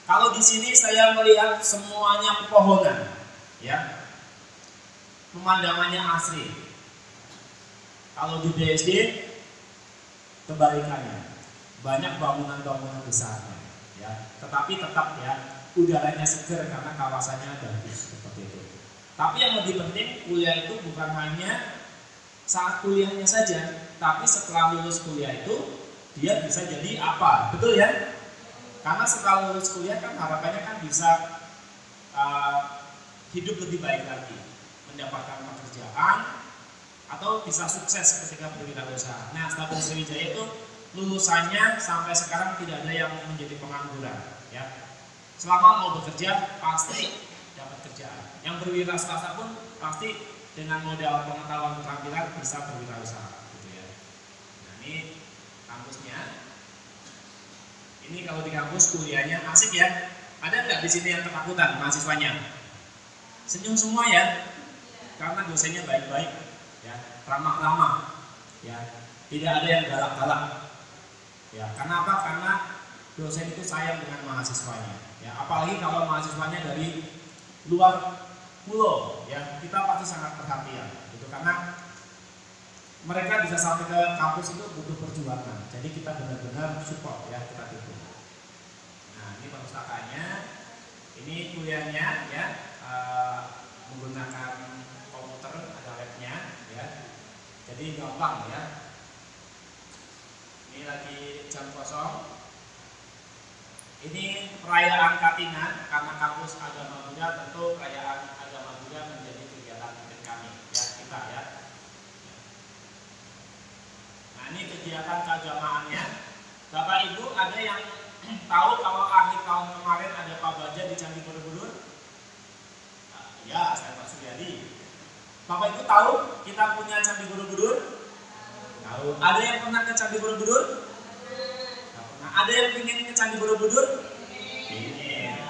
Kalau di sini saya melihat semuanya pepohonan, ya, pemandangannya asri. Kalau di BSD kebalikannya, banyak bangunan-bangunan besarnya, ya. Tetapi tetap ya udaranya segar karena kawasannya bagus seperti itu. Tapi yang lebih penting kuliah itu bukan hanya saat kuliahnya saja, tapi setelah lulus kuliah itu dia bisa jadi apa, betul ya? Karena setelah lulus kuliah kan harapannya kan bisa hidup lebih baik lagi, mendapatkan pekerjaan atau bisa sukses ketika berwirausaha. Nah, Stabun Sriwijaya itu lulusannya sampai sekarang tidak ada yang menjadi pengangguran, ya. Selama mau bekerja pasti dapat kerjaan. Yang berwirausaha pun pasti dengan modal pengetahuan keterampilan bisa berwirausaha, gitu ya. Nah, ini kampusnya. Ini kalau di kampus kuliahnya asik ya. Ada nggak di sini yang ketakutan mahasiswanya? Senyum semua ya, karena dosennya baik-baik, ya, ramah-ramah, ya, tidak ada yang galak-galak, ya. Karena apa? Karena dosen itu sayang dengan mahasiswanya, ya. Apalagi kalau mahasiswanya dari luar pulau, ya, kita pasti sangat perhatian, gitu. Karena mereka bisa sampai ke kampus itu butuh perjuangan. Jadi kita benar-benar support ya, kita dukung. Nah, ini perpustakaannya, ini kuliahnya ya, menggunakan komputer, ada labnya ya. Jadi gampang ya. Ini lagi jam kosong. Ini perayaan Katingan, karena kampus agama Buddha, tentu perayaan agama Buddha menjadi kegiatan penting kami ya, kita ya. Ini kegiatan keagamaannya. Bapak Ibu ada yang tahu kalau akhir tahun kemarin ada Pak Baja di Candi Borobudur? Ya, saya Pak Suryadi. Bapak Ibu tahu kita punya Candi Borobudur? Tahu. Ada yang pernah ke Candi Borobudur? Nggak pernah. Ada yang ingin ke Candi Borobudur? Ingin.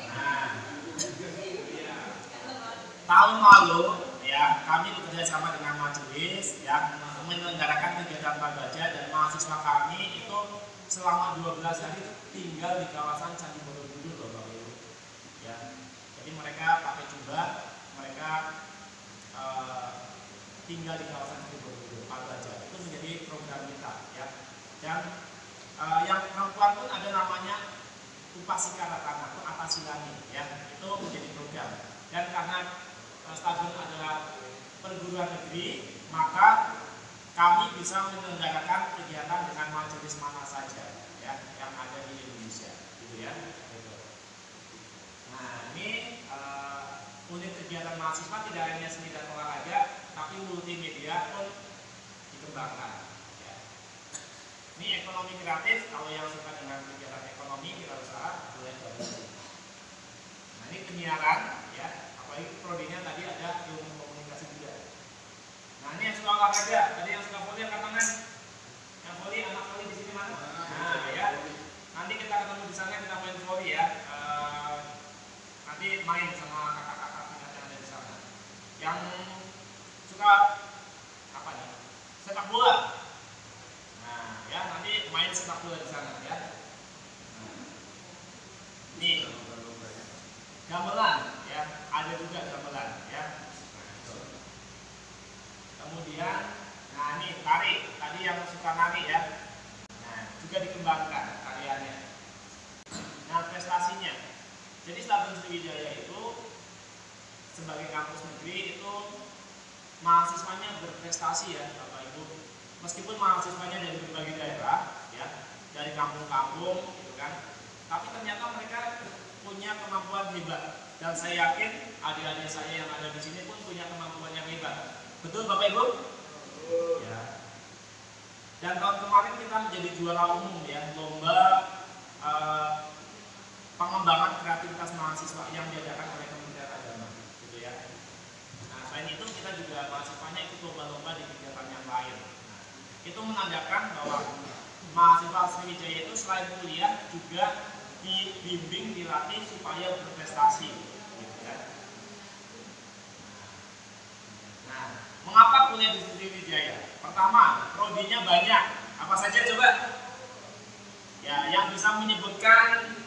Nah, tahun lalu ya kami bekerja sama dengan majelis yang menyelenggarakan kegiatan Prabaja dan mahasiswa kami itu selama 12 hari tinggal di kawasan Candi Borobudur loh Bapak Ibu. Ya, jadi mereka pakai jubah, mereka tinggal di kawasan Candi Borobudur Prabaja. Itu menjadi program kita ya. Dan yang perempuan pun ada namanya Upasika Ratana atau Atasilani ya. Itu menjadi program. Dan karena Stadion adalah perguruan negeri, maka kami bisa menyelenggarakan kegiatan dengan majelis mana saja ya yang ada di Indonesia, gitu ya. Gitu. Nah ini unit kegiatan mahasiswa tidak hanya seni dan olahraga, tapi multimedia pun dikembangkan. Ya. Ini ekonomi kreatif, kalau yang suka dengan kegiatan ekonomi wirausaha boleh gabung. Nah ini penyiaran, ya. Apalagi prodinya tadi ada ilmu komunikasi juga. Nah ini yang suka olahraga, tadi yang suka voli angkat tangan. Yang voli, anak voli di sini mana? Nah ya, nanti kita ketemu di sana kita main voli ya. Nanti main sama kakak-kakak yang ada di sana. Yang suka apa nih? Sepak bola. Nah ya nanti main sepak bola di sana ya. Nah, ini gamelan ya, ada juga gamelan ya. Nah, kemudian nah ini tari, tadi yang suka nari ya. Nah, juga dikembangkan karyanya. Nah, prestasinya. Jadi Stadion Sriwijaya itu sebagai kampus negeri itu mahasiswanya berprestasi ya, Bapak Ibu. Meskipun mahasiswanya dari berbagai daerah ya, dari kampung-kampung gitu kan. Tapi ternyata mereka punya kemampuan hebat dan saya yakin adik-adik saya yang ada di sini pun punya kemampuan yang hebat. Betul Bapak Ibu? Ya. Dan tahun kemarin kita menjadi juara umum ya lomba pengembangan kreativitas mahasiswa yang diadakan oleh Kementerian Agama, gitu ya. Nah selain itu kita juga mahasiswanya ikut lomba-lomba di kegiatan yang lain. Nah, itu menandakan bahwa mahasiswa Sriwijaya itu selain kuliah juga dibimbing, dilatih supaya berprestasi gitu ya. Nah, mengapa kuliah di Sriwijaya? Pertama, prodinya banyak. Apa saja coba? Ya, yang bisa menyebutkan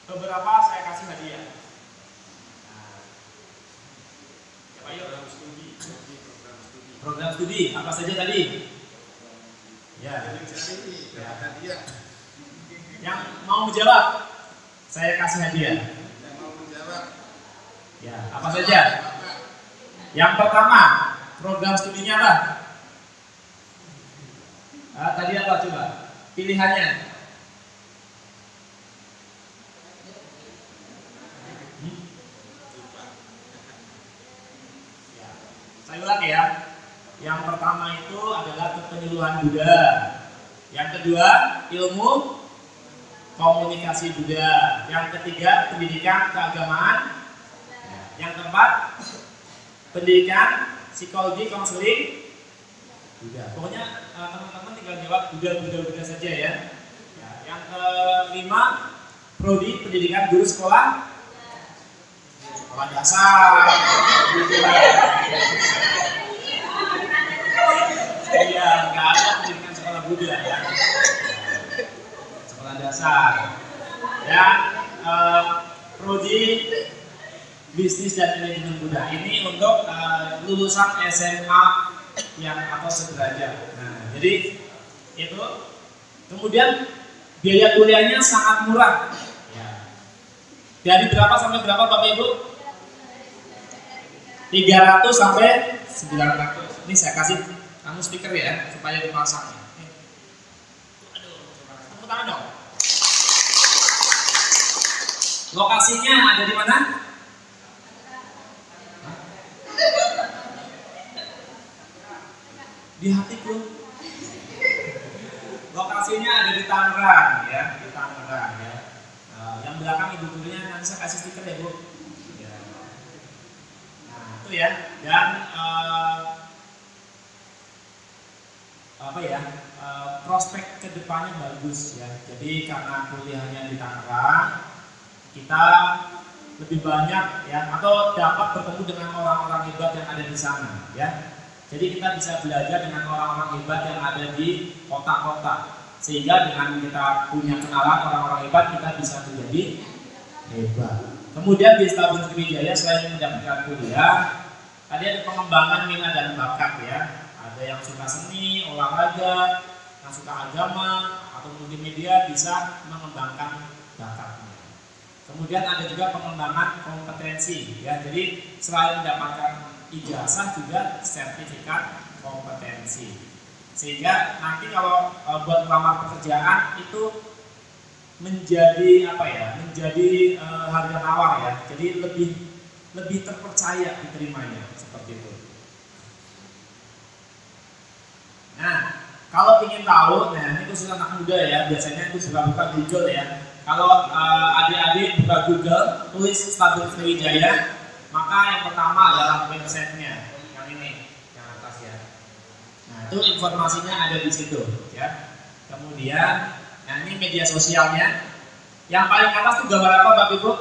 beberapa saya kasih hadiah. Nah, ya, Pak, yuk. Program studi, apa saja tadi? Ya, hadiah. Yang mau menjawab, saya kasih hadiah. Yang mau menjawab, ya apa saja? Yang pertama, program studinya apa? Tadi apa coba? Pilihannya? Ya, saya ulang ya. Yang pertama itu adalah kepenyuluhan Buddha. Yang kedua, ilmu komunikasi Buddha. Yang ketiga, pendidikan keagamaan. Yang keempat, pendidikan psikologi konseling Buddha. Pokoknya teman-teman tinggal jawab Buddha saja ya. Yang kelima, prodi pendidikan guru sekolah dasar. Iya, nggak ada pendidikan sekolah Buddha ya. Dasar dan prodi bisnis dan manajemen Buddha ini untuk lulusan SMA yang atau sederajat. Nah, jadi itu kemudian biaya kuliahnya sangat murah. Ya. Dari berapa sampai berapa Bapak Ibu? 300 sampai 900. Ini saya kasih kamu speaker ya supaya dipasang. Tepuk tangan dong. Lokasinya ada di mana? Di hatiku. Lokasinya ada di Tangerang ya, di Tangerang ya. Yang belakang ibu gurunya nanti saya kasih stiker ya Bu. Ya. Nah itu ya. Dan apa ya? Prospek kedepannya bagus ya. Jadi karena kuliahnya di Tangerang, kita lebih banyak ya, atau dapat bertemu dengan orang-orang hebat yang ada di sana ya. Jadi kita bisa belajar dengan orang-orang hebat yang ada di kota-kota, sehingga dengan kita punya kenalan orang-orang hebat kita bisa menjadi hebat. Kemudian di Stabun Sriwijaya selain mendapatkan kuliah, tadi ada pengembangan minat dan bakat ya. Ada yang suka seni, olahraga, yang suka agama atau multimedia bisa mengembangkan bakatnya. Kemudian ada juga pengembangan kompetensi ya. Jadi selain mendapatkan ijazah juga sertifikat kompetensi. Sehingga nanti kalau buat melamar pekerjaan itu menjadi apa ya? Menjadi harga tawar ya. Jadi lebih terpercaya diterimanya seperti itu. Nah, kalau ingin tahu, nah ini khusus anak muda ya, biasanya itu buka Google ya. Kalau adik-adik buka Google, tulis Stabun Sriwijaya, maka yang pertama adalah websitenya, yang ini, yang atas ya. Nah itu informasinya ada di situ ya. Kemudian, nah ini media sosialnya. Yang paling atas itu gambar apa Bapak Ibu?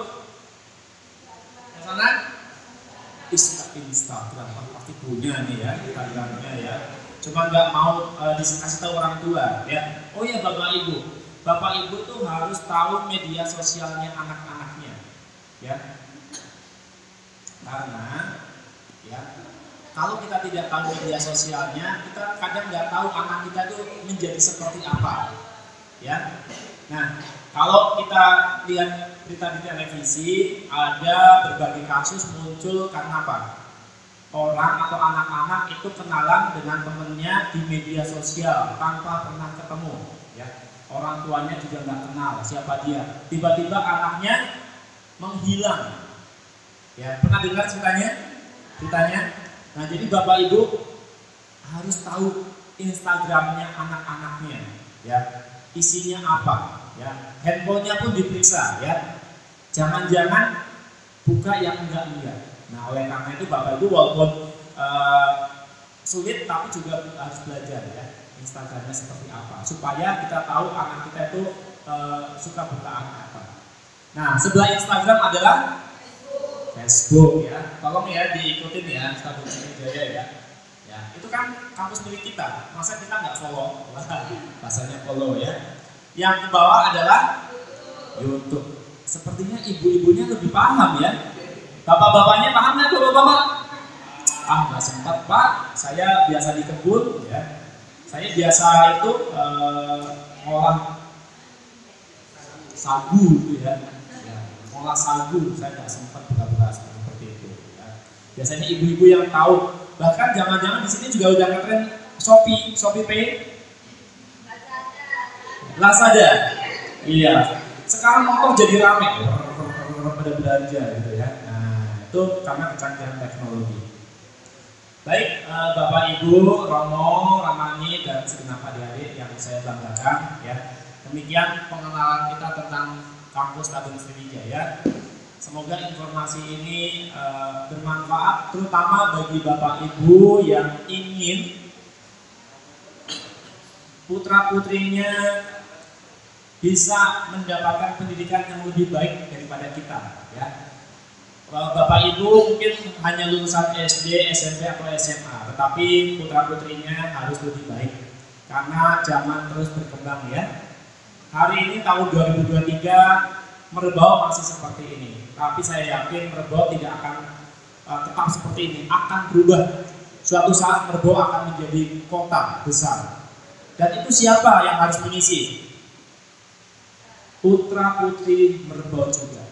Yang sana? Instagram, pasti punya nih ya, Instagramnya ya. Cuma nggak mau dikasih tahu orang tua ya. Oh ya Bapak Ibu tuh harus tahu media sosialnya anak-anaknya ya. Karena ya kalau kita tidak tahu media sosialnya, kita kadang nggak tahu anak kita itu menjadi seperti apa ya. Nah kalau kita lihat berita di televisi, ada berbagai kasus muncul karena apa? Orang atau anak-anak itu kenalan dengan temennya di media sosial tanpa pernah ketemu ya. Orang tuanya juga nggak kenal siapa dia. Tiba-tiba anaknya menghilang ya. Pernah dengar ceritanya? Nah jadi Bapak Ibu harus tahu Instagramnya anak-anaknya ya. Isinya apa ya. Handphonenya pun diperiksa ya. Jangan-jangan buka yang enggak. Nah oleh karena itu Bapak Ibu walaupun sulit tapi juga harus belajar ya Instagramnya seperti apa supaya kita tahu anak kita itu suka bukaan apa. Nah sebelah Instagram adalah Facebook ya. Tolong ya diikutin ya Stabun Sriwijaya ya. Ya itu kan kampus milik kita. Masa kita nggak follow? Bahasanya follow ya. Yang ke bawah adalah YouTube. Sepertinya ibu-ibunya lebih paham ya. Bapak-bapaknya paham nggak bapak-bapak? Nggak sempat Pak, saya biasa di kebun ya. Saya biasa itu ngolah sagu gitu ya. Ngolah sagu, saya nggak sempat buka-buka seperti itu ya. Biasanya ibu-ibu yang tahu. Bahkan jangan-jangan di sini juga udah ngetren Shopee Pay, Lazada. Iya. Sekarang motor jadi rame, pada belanja gitu ya. Itu karena kecanggihan teknologi. Baik Bapak Ibu, Romo, Ramani dan segenap adik-adik yang saya banggakan ya. Demikian pengenalan kita tentang kampus Stabun Sriwijaya. Semoga informasi ini bermanfaat terutama bagi Bapak Ibu yang ingin putra-putrinya bisa mendapatkan pendidikan yang lebih baik daripada kita ya. Bapak Ibu mungkin hanya lulusan SD, SMP atau SMA, tetapi putra-putrinya harus lebih baik karena zaman terus berkembang ya. Hari ini tahun 2023 Merbau masih seperti ini, tapi saya yakin Merbau tidak akan tetap seperti ini, akan berubah. Suatu saat Merbau akan menjadi kota besar. Dan itu siapa yang harus mengisi? Putra-putri Merbau juga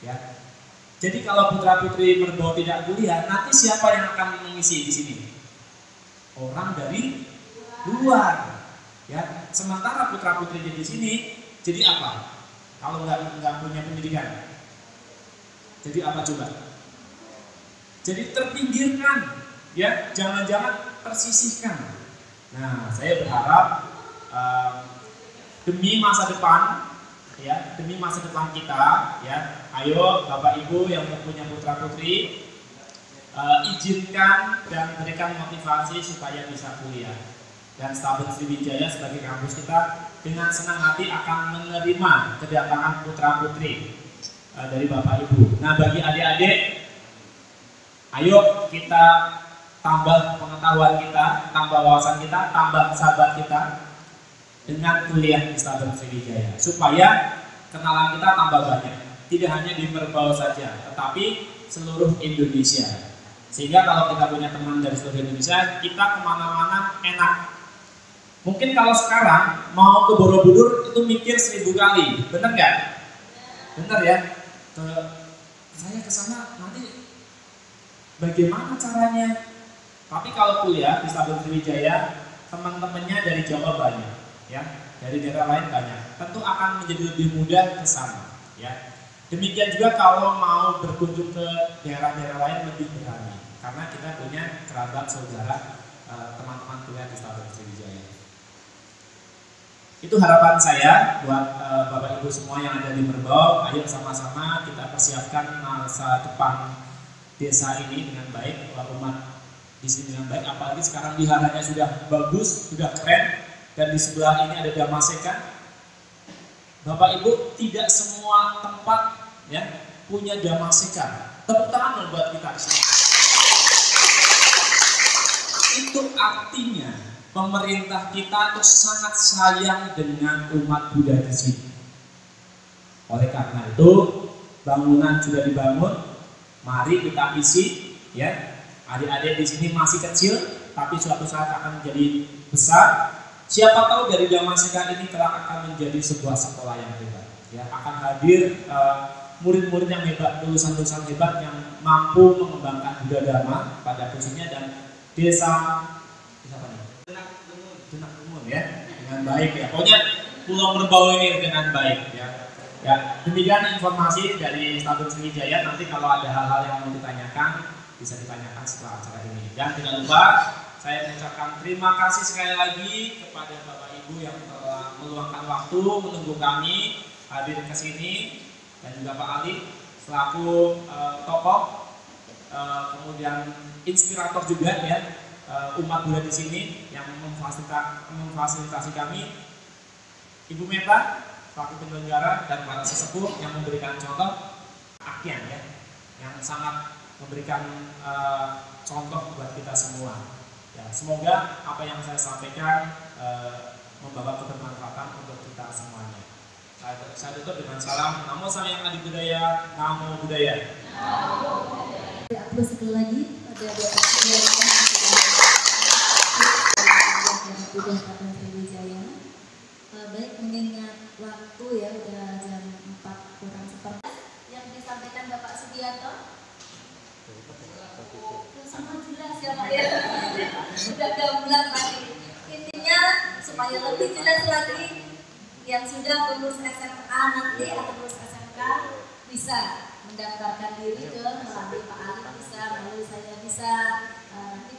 ya. Jadi kalau putra-putri Merbau tidak kuliah, nanti siapa yang akan mengisi di sini? Orang dari luar, ya. Sementara putra-putrinya di sini, jadi apa? Kalau nggak punya pendidikan, jadi apa coba? Jadi terpinggirkan, ya. Jangan-jangan tersisihkan. Nah, saya berharap demi masa depan. Ya, demi masa depan kita, ya, ayo Bapak Ibu yang punya putra-putri izinkan dan berikan motivasi supaya bisa kuliah. Dan Stabun Sriwijaya sebagai kampus kita dengan senang hati akan menerima kedatangan putra-putri dari Bapak Ibu. Nah, bagi adik-adik, ayo kita tambah pengetahuan kita, tambah wawasan kita, tambah sahabat kita dengan kuliah di Stabel Sriwijaya, supaya kenalan kita tambah banyak. Tidak hanya di Merbau saja, tetapi seluruh Indonesia. Sehingga kalau kita punya teman dari seluruh Indonesia, kita kemana-mana enak. Mungkin kalau sekarang mau ke Borobudur itu mikir 1000 kali, bener nggak? Bener ya. Saya ke sana nanti bagaimana caranya? Tapi kalau kuliah di Stabel Sriwijaya, teman-temannya dari Jawa banyak, ya, dari daerah lain banyak. Tentu akan menjadi lebih mudah ke sana, ya. Demikian juga kalau mau berkunjung ke daerah-daerah lain lebih berani, karena kita punya kerabat saudara teman-teman kuliah di Stabel Sriwijaya. Itu harapan saya buat Bapak Ibu semua yang ada di Merbau. Ayo sama-sama kita persiapkan masa depan desa ini dengan baik, umat di sini dengan baik. Apalagi sekarang viharanya sudah bagus, sudah keren, dan di sebelah ini ada Damaseka. Bapak Ibu, tidak semua tempat ya punya Damaseka. Tepuk tangan buat kita di sini. Itu artinya pemerintah kita tuh sangat sayang dengan umat Buddha di sini. Oleh karena itu, bangunan sudah dibangun, mari kita isi, ya. Adik-adik di sini masih kecil, tapi suatu saat akan menjadi besar. Siapa tahu dari Damaseka ini kelak akan menjadi sebuah sekolah yang hebat. Ya, akan hadir murid-murid yang hebat, lulusan-lulusan hebat yang mampu mengembangkan Buddha Dharma pada khususnya dan desa apa nih? Jenak Lumun ya, dengan baik ya. Pokoknya Pulau Merbau ini dengan baik ya. Ya, demikian informasi dari Stabel Sriwijaya. Nanti kalau ada hal-hal yang mau ditanyakan bisa ditanyakan setelah acara ini. Dan tidak lupa saya mengucapkan terima kasih sekali lagi kepada Bapak Ibu yang telah meluangkan waktu menunggu kami hadir ke sini, dan juga Pak Ali selaku tokoh kemudian inspirator juga ya umat Buddha di sini yang memfasilitasi kami, Ibu Meta selaku penyelenggara, dan para sesepuh yang memberikan contoh Akian ya, yang sangat memberikan contoh buat kita semua. Ya, semoga apa yang saya sampaikan membawa kebermanfaatan untuk kita semuanya. Saya tutup dengan salam Namo Samyang Adi Budaya, Namo Buddhaya. Aku sekali lagi ada yang Buddha Stabel Sriwijaya. Baik, mengingat waktu ya udah jam 4:04 yang disampaikan Bapak Sugiarto. Sama jelas ya Pak ya. Sudah gamblang lagi. Intinya supaya lebih jelas lagi, yang sudah lulus SMA nanti atau lulus SMK bisa mendaftarkan diri ke melalui Pak Ali, bisa melalui saya, bisa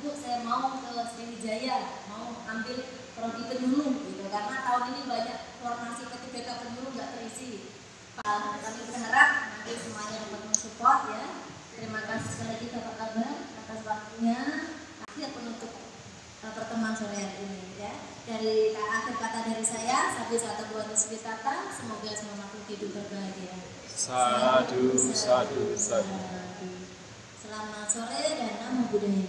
Ibu saya mau ke Sriwijaya, mau ambil prodi penyuluh gitu, karena tahun ini banyak formasi K3K penyuluh nggak terisi. Kami berharap nanti semuanya dapat mensupport ya. Terima kasih sekali lagi Bapak Kabar atas waktunya. Akhir penutup pertemuan sore hari ini ya. Dari akhir kata dari saya, Sabi Sata Buana Switata, semoga semua makhluk hidup berbahagia. Sadu, sadu, sadu. Selamat sore dan Namo Buddhaya.